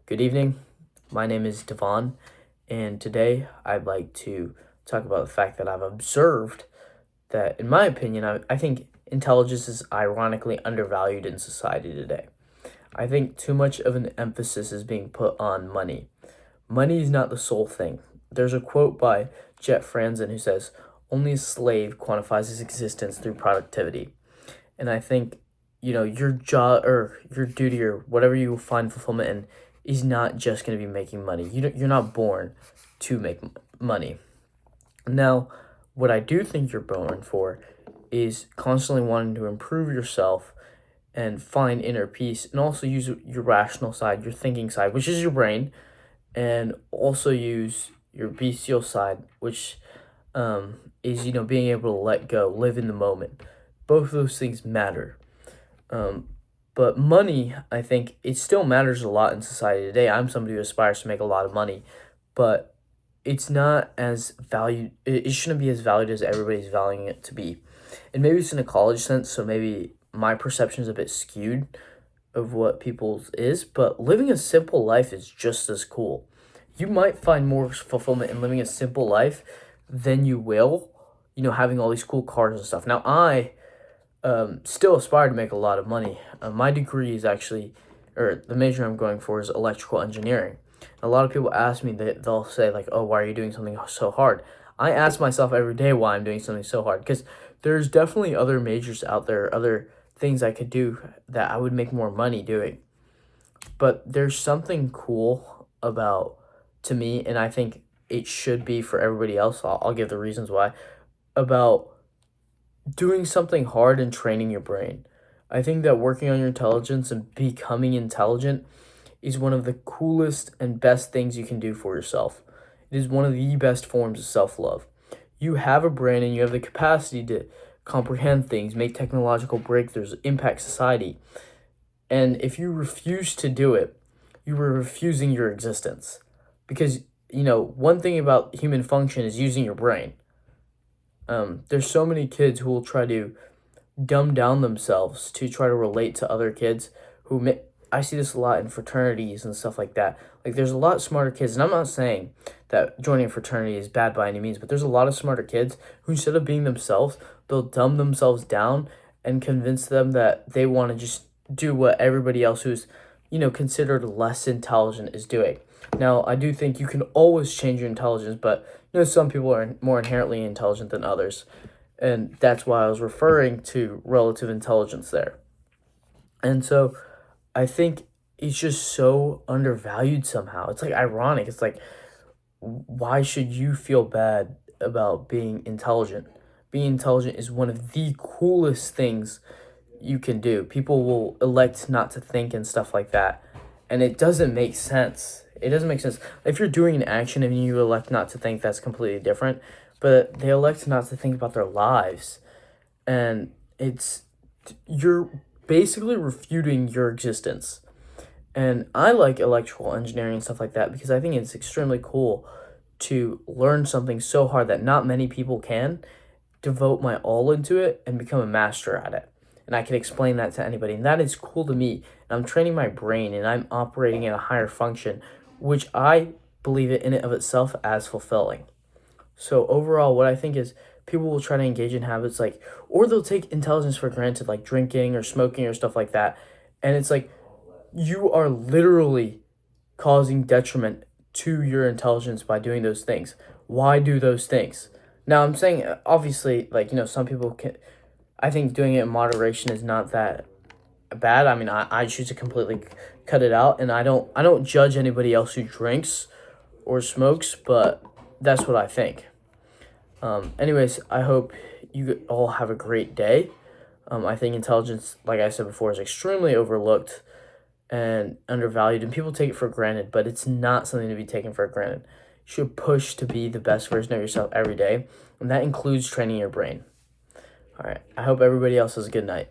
Good evening. My name is Devon, and today I'd like to talk about the fact that I've observed that, in my opinion, I think intelligence is ironically undervalued in society today. I think too much of an emphasis is being put on money. Money is not the sole thing. There's a quote by Jet Franzen who says, "Only a slave quantifies his existence through productivity." And I think, your job or your duty or whatever you find fulfillment in is not just going to be making money. You're not born to make money. Now, what I do think you're born for is constantly wanting to improve yourself and find inner peace, and also use your rational side, your thinking side, which is your brain, and also use your bestial side, which is being able to let go, live in the moment. Both of those things matter. But money, I think it still matters a lot in society today. I'm somebody who aspires to make a lot of money, but it's not as valued. It shouldn't be as valued as everybody's valuing it to be. And maybe it's in a college sense, so maybe my perception is a bit skewed of what people's is, but living a simple life is just as cool. You might find more fulfillment in living a simple life than you will, having all these cool cars and stuff. Now, I still aspire to make a lot of money. My degree is actually, or the major I'm going for is electrical engineering. A lot of people ask me, they'll say like, "Oh, why are you doing something so hard?" I ask myself every day why I'm doing something so hard, because there's definitely other majors out there, other things I could do that I would make more money doing. But there's something cool about, to me, and I think it should be for everybody else. I'll give the reasons why, about doing something hard and training your brain. I think that working on your intelligence and becoming intelligent is one of the coolest and best things you can do for yourself. It is one of the best forms of self-love. You have a brain and you have the capacity to comprehend things, make technological breakthroughs, impact society. And if you refuse to do it, you are refusing your existence. Because, one thing about human function is using your brain. There's so many kids who will try to dumb down themselves to try to relate to other kids I see this a lot in fraternities and stuff like that. Like, there's a lot smarter kids, and I'm not saying that joining a fraternity is bad by any means, but there's a lot of smarter kids who, instead of being themselves, they'll dumb themselves down and convince them that they want to just do what everybody else who's, considered less intelligent is doing. Now, I do think you can always change your intelligence, but, some people are more inherently intelligent than others. And that's why I was referring to relative intelligence there. And so I think it's just so undervalued somehow. It's like ironic. It's like, why should you feel bad about being intelligent? Being intelligent is one of the coolest things you can do. People will elect not to think and stuff like that. And it doesn't make sense. It doesn't make sense. If you're doing an action and you elect not to think, that's completely different. But they elect not to think about their lives. And you're basically refuting your existence. And I like electrical engineering and stuff like that because I think it's extremely cool to learn something so hard that not many people can, devote my all into it, and become a master at it. And I can explain that to anybody. And that is cool to me. And I'm training my brain and I'm operating in a higher function, which I believe it in and of itself as fulfilling. So overall, what I think is people will try to engage in habits like, or they'll take intelligence for granted, like drinking or smoking or stuff like that. And it's like, you are literally causing detriment to your intelligence by doing those things. Why do those things? Now, I'm saying, obviously, like, some people can, I think doing it in moderation is not that bad. I mean, I choose to completely cut it out, and I don't judge anybody else who drinks or smokes, but that's what I think. Anyways, I hope you all have a great day. I think intelligence, like I said before, is extremely overlooked and undervalued, and people take it for granted, but it's not something to be taken for granted. You should push to be the best version of yourself every day, and that includes training your brain. All right, I hope everybody else has a good night.